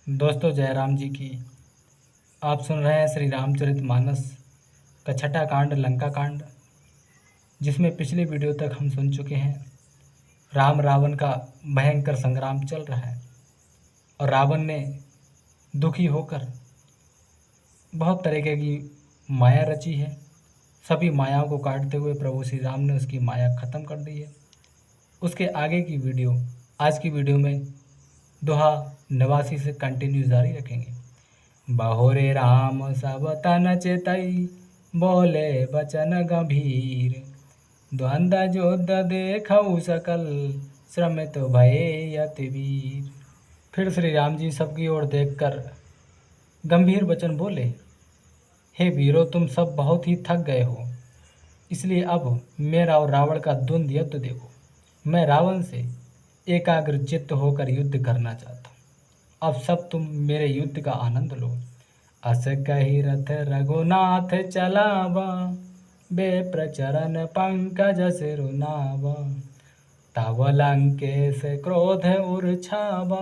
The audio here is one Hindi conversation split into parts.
दोस्तों जय राम जी की। आप सुन रहे हैं श्री रामचरित मानस का छठा कांड लंका कांड, जिसमें पिछले वीडियो तक हम सुन चुके हैं राम रावण का भयंकर संग्राम चल रहा है और रावण ने दुखी होकर बहुत तरीके की माया रची है। सभी मायाओं को काटते हुए प्रभु श्री राम ने उसकी माया ख़त्म कर दी है। उसके आगे की वीडियो आज की वीडियो में दोहा 89 से कंटिन्यू जारी रखेंगे। बहोरे राम सब तन चेतई, बोले बचन गंभीर, द्वंद युद्ध देखऊ सकल, श्रमित भये अति वीर। फिर श्री राम जी सबकी ओर देखकर गंभीर वचन बोले, हे वीरों, तुम सब बहुत ही थक गए हो, इसलिए अब मेरा और रावण का द्वंद्व युद्ध देखो। मैं रावण से एकाग्र चित्त होकर युद्ध करना चाहता हूँ। अब सब तुम मेरे युद्ध का आनंद लो। अस कही रथ रघुनाथ चलावा, बे प्रचरण पंकज सिरुनावा, तव लंकेश क्रोध उर्छावा,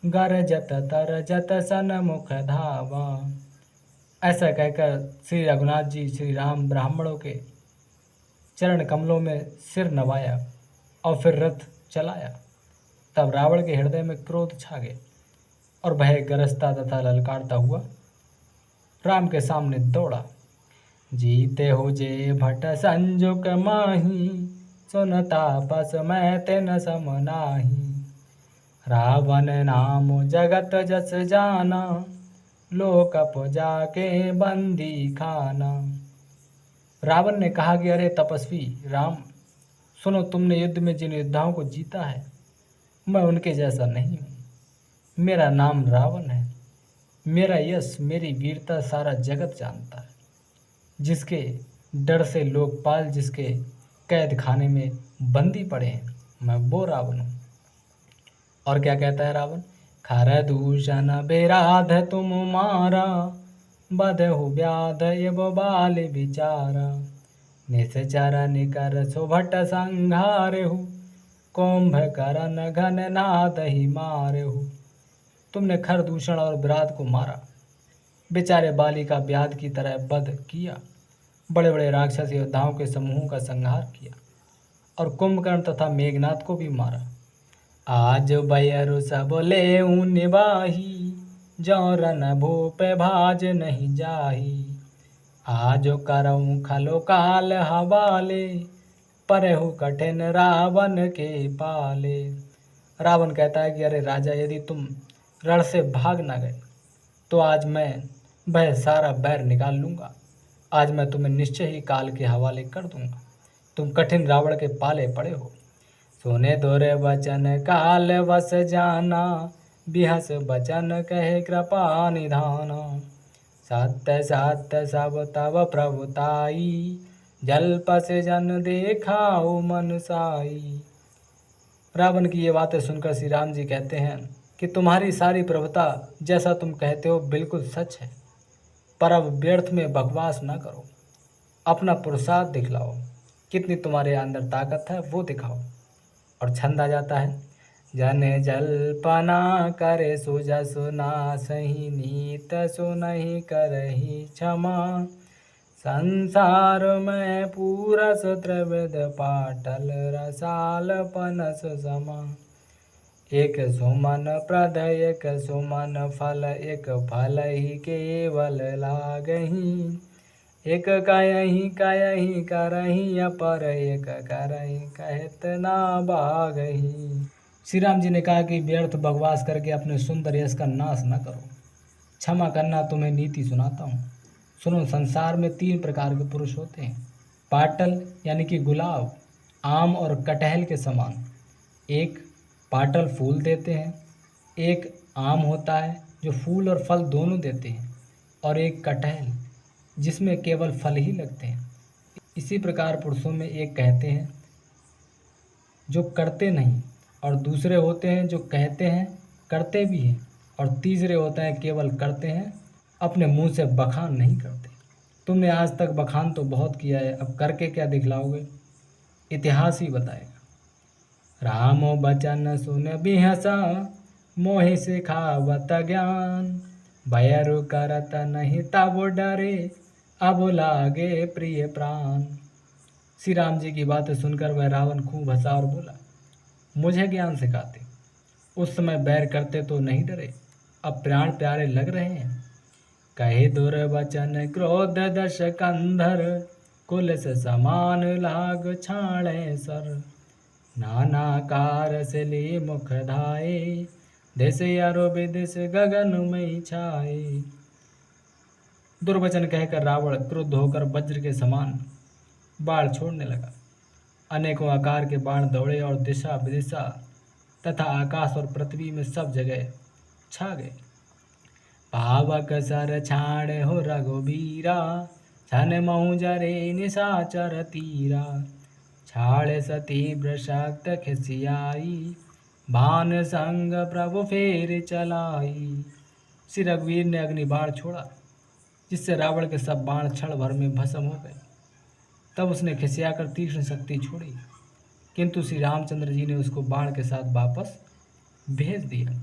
गरजत तरजत सन मुख धावा। ऐसा कहकर श्री रघुनाथ जी श्री राम ब्राह्मणों के चरण कमलों में सिर नवाया और फिर रथ चलाया। तब रावण के हृदय में क्रोध छा गए और भय गरजता तथा ललकारता हुआ राम के सामने दौड़ा। जीते हो जे भट संजुक माही, सुनता पस मैं तेन सम नाही, रावण नाम जगत जस जाना, लोक जाके बंदी खाना। रावण ने कहा कि अरे तपस्वी राम, सुनो, तुमने युद्ध में जिन योद्धाओं को जीता है मैं उनके जैसा नहीं हूँ। मेरा नाम रावण है। मेरा यश मेरी वीरता सारा जगत जानता है। जिसके डर से लोकपाल जिसके कैद खाने में बंदी पड़े हैं, मैं वो रावण हूँ। और क्या कहता है रावण? खर दूषण बेराध तुम मारा, बधहु व्याध एव बाल विचारा, निश्चर निकर सुभट संघारहु, कुंभकर्ण घन नाद ही मारहु। तुमने खर दूषण और विराध को मारा, बेचारे बाली का व्याध की तरह वध किया, बड़े बड़े राक्षस योद्धाओं के समूहों का संहार किया और कुंभकर्ण तथा मेघनाथ को भी मारा। आज बयरु सब लेऊ निबाही, जौ रन भूप भाज नहीं जाही, आज करऊँ खलो काल हवाले, परहु कठिन रावण के पाले। रावण कहता है कि अरे राजा, यदि तुम रण से भाग ना गए तो आज मैं वह सारा बैर निकाल लूँगा। आज मैं तुम्हें निश्चय ही काल के हवाले कर दूंगा। तुम कठिन रावण के पाले पड़े हो। सोने दोरे वचन काल वस जाना, बिहस बचन कहे कृपा निधाना, सत्य सत्य सब तब प्रभुताई, जलपस जन देखाओ मन साई। रावण की ये बातें सुनकर श्री राम जी कहते हैं कि तुम्हारी सारी प्रभुता जैसा तुम कहते हो बिल्कुल सच है, पर अब व्यर्थ में बकवास न करो, अपना पुरुषार्थ दिखलाओ, कितनी तुम्हारे अंदर ताकत है वो दिखाओ। और छंद आ जाता है, जन जल्पना करे सुजस नासहि, नीत सुनहि करहि क्षमा, संसार में पूरस त्रिविध पाटल, रसाल पनस समा। एक सुमन प्रद एक सुमन फल, एक फल ही केवल लागही, एक कयहि कयहि करहि अपर, एक करहि कहत ना बागही। श्री राम जी ने कहा कि व्यर्थ बकवास करके अपने सुंदर यश का नाश न करो। क्षमा करना, तुम्हें नीति सुनाता हूँ। सुनो, संसार में 3 प्रकार के पुरुष होते हैं। पाटल यानी कि गुलाब, आम और कटहल के समान। एक पाटल फूल देते हैं, एक आम होता है जो फूल और फल दोनों देते हैं, और एक कटहल जिसमें केवल फल ही लगते हैं। इसी प्रकार पुरुषों में एक कहते हैं जो करते नहीं, और दूसरे होते हैं जो कहते हैं करते भी हैं, और तीसरे होते हैं केवल करते हैं, अपने मुंह से बखान नहीं करते। तुमने आज तक बखान तो बहुत किया है, अब करके क्या दिखलाओगे? इतिहास ही बताएगा। राम बचन सुन बिहसा, मोहि सिखावत ज्ञान, भयरु करत नहीं तब डरे, अब लागे प्रिय प्राण। श्री राम जी की बातें सुनकर वह रावण खूब हंसा और बोला, मुझे ज्ञान सिखाते, उस समय बैर करते तो नहीं डरे, अब प्राण प्यारे लग रहे हैं। कहे दुर्वचन क्रोध दश कंधर, कुल से समान लाग छाणे सर। नाना कार से ले मुख धाये, देश अरो विदेश गगन में छाए। दुर्वचन कहकर रावण क्रुद्ध होकर वज्र के समान बाण छोड़ने लगा। अनेकों आकार के बाण दौड़े और दिशा विदिशा तथा आकाश और पृथ्वी में सब जगह छा गए। पावक सर छाड़ हो रघुबीरा, छन महु जरे निशाचर तीरा। छाड़ सती वृषक्त खिसियाई, बाण संग प्रभु फेर चलाई। श्री रघुवीर ने अग्नि बाण छोड़ा, जिससे रावण के सब बाण क्षण भर में भस्म हो गए। तब उसने खिसियाकर तीक्ष्ण शक्ति छोड़ी, किंतु श्री रामचंद्र जी ने उसको बाण के साथ वापस भेज दिया।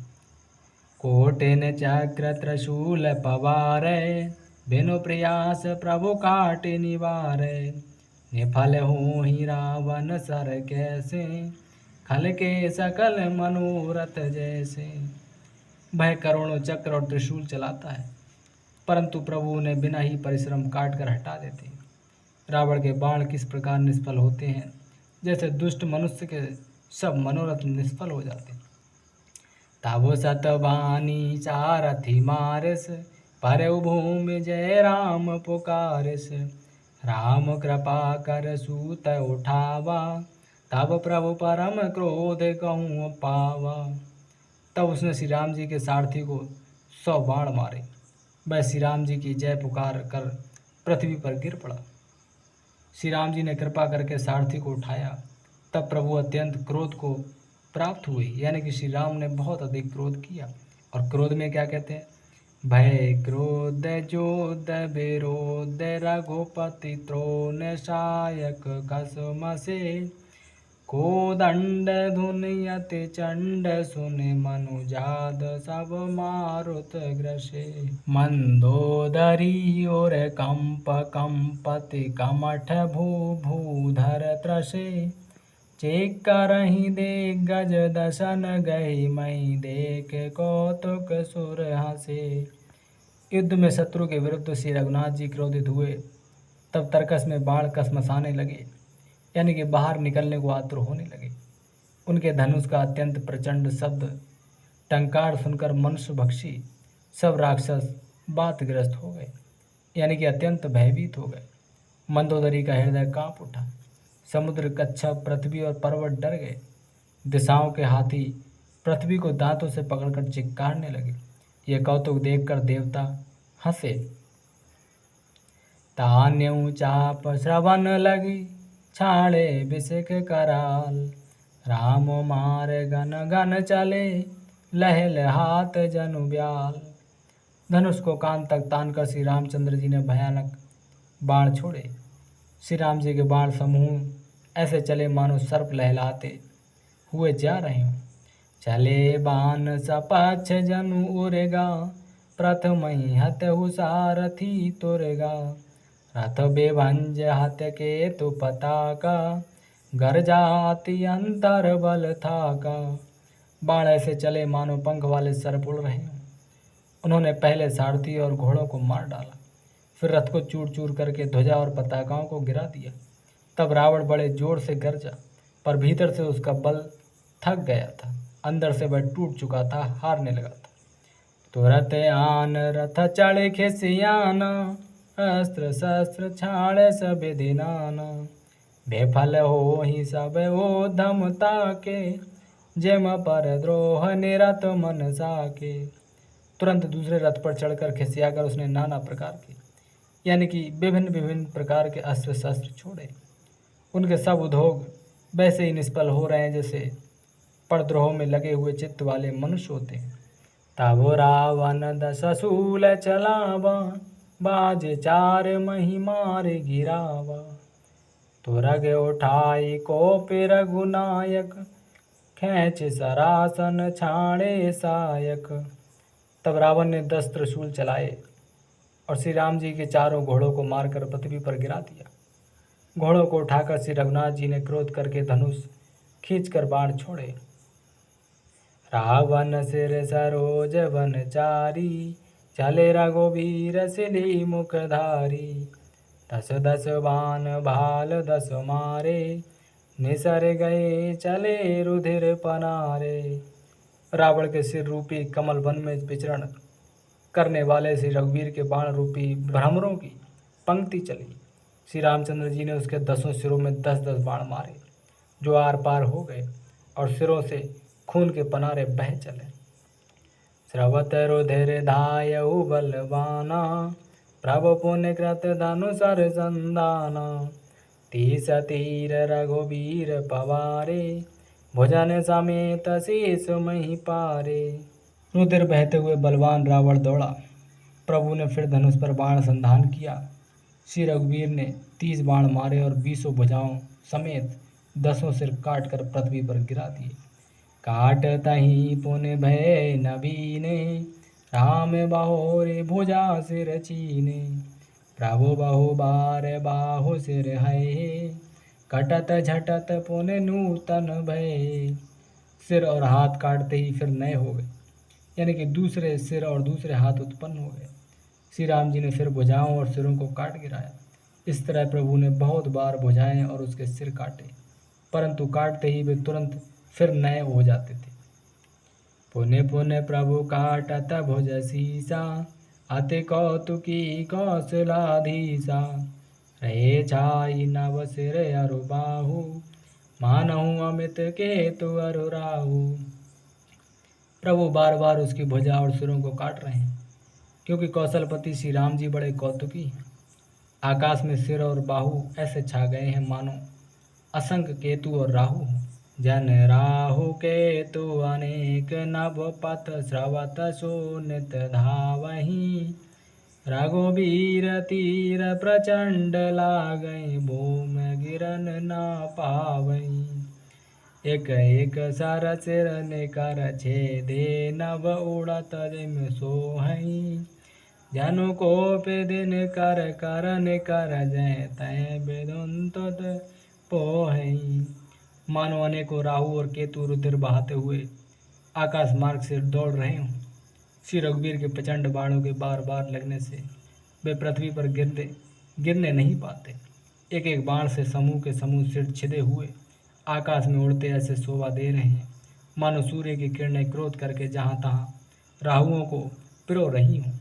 कोटिन चक्र त्रिशूल पवारे, बिनु प्रयास प्रभु काटे निवारे। निफल हो ही रावण सर कैसे, खल के सकल मनोरथ जैसे। वह करोड़ों चक्र और त्रिशूल चलाता है, परंतु प्रभु उन्हें बिना ही परिश्रम काट कर हटा देते हैं। रावण के बाण किस प्रकार निष्फल होते हैं, जैसे दुष्ट मनुष्य के सब मनोरथ निष्फल हो जाते हैं। तब सतवानी सारथी मारस, पर भूमि जय राम पुकारस। राम कृपा कर सूत उठावा, तब प्रभु परम क्रोध कहूँ पावा। तब उसने श्री राम जी के सारथी को 100 बाण मारे। वह श्री राम जी की जय पुकार कर पृथ्वी पर गिर पड़ा। श्री राम जी ने कृपा करके सारथी को उठाया। तब प्रभु अत्यंत क्रोध को प्राप्त हुए, यानी कि श्री राम ने बहुत अधिक क्रोध किया। और क्रोध में क्या कहते हैं, भय क्रोध जोध विरोध रघुपति त्रोण सायक कसम से। कोदंड धुनियति चंड सुनि मनुजाद सब मारुत ग्रसे। मंदोदरी और कंप कंपति कमठ भू भूधर त्रसे। चेक करही दे गज दशन गही मई देख कौतुक सुर हंसे। युद्ध में शत्रु के विरुद्ध श्री रघुनाथ जी क्रोधित हुए। तब तरकस में बाण कसमसाने लगे, यानी कि बाहर निकलने को आतुर होने लगे। उनके धनुष का अत्यंत प्रचंड शब्द टंकार सुनकर मनुष्य भक्षी सब राक्षस बातग्रस्त हो गए, यानी कि अत्यंत भयभीत हो गए। मंदोदरी का हृदय कांप उठा। समुद्र, कच्छप, पृथ्वी और पर्वत डर गए। दिशाओं के हाथी पृथ्वी को दांतों से पकड़कर चिक्कारने लगे। यह कौतुक देखकर देवता हंसे। तान्यऊ चाप श्रवण लगी, छाड़े बिसिक कराल। राम मार गन गन चले, लहल हाथ जनु ब्याल। धनुष को कान तक तानकर श्री रामचंद्र जी ने भयानक बाण छोड़े। श्री राम जी के बाण समूह ऐसे चले मानो सर्प लहलाते हुए जा रहे हों। चले बाण सपक्ष जनु उरेगा, प्रथम ही हतहु सारथी तुरेगा। रथ बेभंज हत के तु पताका, गरजाति अंतर बल थाका। बाण ऐसे चले मानो पंख वाले सर्प उड़ रहे हों। उन्होंने पहले सारथी और घोड़ों को मार डाला, फिर रथ को चूर चूर करके ध्वजा और पताकाओं को गिरा दिया। तब रावण बड़े जोर से गरजा, पर भीतर से उसका बल थक गया था। अंदर से वह टूट चुका था, हारने लगा था। तुरत आन रथ चढ़े खिसियाना, अस्त्र शस्त्र छाड़े सब दिनाना। बेफल हो ही सब वो धमता के, जेम पर द्रोह निरत मन साके। तुरंत दूसरे रथ पर चढ़कर खिसियाकर उसने नाना प्रकार के, यानी कि विभिन्न विभिन्न प्रकार के अस्त्र शस्त्र छोड़े। उनके सब उद्योग वैसे ही निष्फल हो रहे हैं जैसे परद्रोह में लगे हुए चित्त वाले मनुष्य होते हैं। तब रावण दस शूल चलावा, बाज चार मही मारे गिरावा। तुरग उठाई कोपि रघुनायक, खींच सरासन छाड़े सायक। तब रावण ने 10 त्रिशूल चलाए और श्री राम जी के चारों घोड़ों को मारकर पृथ्वी पर गिरा दिया। घोड़ों को उठाकर श्री रघुनाथ जी ने क्रोध करके धनुष खींचकर बाण छोड़े। रावण सिर सरोज वनचारी, चले रघुवीर सिली मुखधारी। 10 10 बाण भाल 10 मारे, निसर गए चले रुधिर पनारे। रावण के सिर रूपी कमल वन में विचरण करने वाले श्री रघुवीर के बाण रूपी भ्रमरों की पंक्ति चली। श्री रामचंद्र जी ने उसके 10 सिरों में 10 10 बाण मारे, जो आर पार हो गए और सिरों से खून के पनारे बह चले। स्रवत रुधिर धायउ बलवाना, प्रभु पुण्य कृत धनुषर संधाना। 30 तीर रघुवीर पवारे, भुजन समेत शीस मही पारे। रुधिर बहते हुए बलवान रावण दौड़ा। प्रभु ने फिर धनुष पर बाण संधान किया। श्री रघुवीर ने 30 बाण मारे और 20 भुजाओं समेत 10 सिर काटकर पृथ्वी पर गिरा दिए। काट तही पुण्य भय नबीने, राम बाहोरे भुजा सिर चीने। प्रभु बहु बार बाहु सिर है, कटत झटत पुण्य नूतन भय। सिर और हाथ काटते ही फिर नए हो गए, यानी कि दूसरे सिर और दूसरे हाथ उत्पन्न हो गए। श्री राम जी ने फिर भुजाओं और सिरों को काट गिराया। इस तरह प्रभु ने बहुत बार भुजाएं और उसके सिर काटे, परंतु काटते ही वे तुरंत फिर नए हो जाते थे। पुण्य पुण्य प्रभु काटत भुज सीसा, अति कौतुकी कौशलाधीसा। रहे छाई नव सिर अरु बाहु, मानहु अमित केतु अरु राहु। प्रभु बार बार उसकी भुजा और सिरों को काट रहे हैं, क्योंकि कौशलपति श्री राम जी बड़े कौतुकी हैं। आकाश में सिर और बाहु ऐसे छा गए हैं मानो असंख्य केतु और राहु हों। जन राहु केतु अनेक नभ पथ, स्रवत शोनित धावहीं। रघुवीर तीर प्रचंड लागई, भूम गिरन न पावहीं। एक एक सर सिर निकर छेदे, नभ उड़त जिम सोहई। जनु कोपि दिन कर कर निकर, जय तय विदुन तुत पोहई। मानो अनेकों राहु और केतु रुधिर बहाते हुए आकाश मार्ग से दौड़ रहे हों। श्री रघुवीर के प्रचंड बाणों के बार बार लगने से वे पृथ्वी पर गिरने नहीं पाते। एक एक बाण से समूह के समूह सिर छिदे हुए आकाश में उड़ते ऐसे शोभा दे रहे हैं, मानो सूर्य की किरणें क्रोध करके जहाँ तहाँ राहुओं को पिरो रही हों।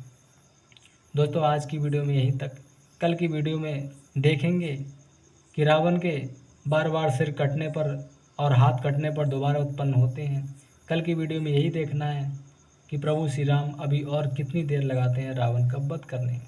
दोस्तों, आज की वीडियो में यहीं तक। कल की वीडियो में देखेंगे कि रावण के बार बार सिर कटने पर और हाथ कटने पर दोबारा उत्पन्न होते हैं। कल की वीडियो में यही देखना है कि प्रभु श्री राम अभी और कितनी देर लगाते हैं रावण का वध करने में।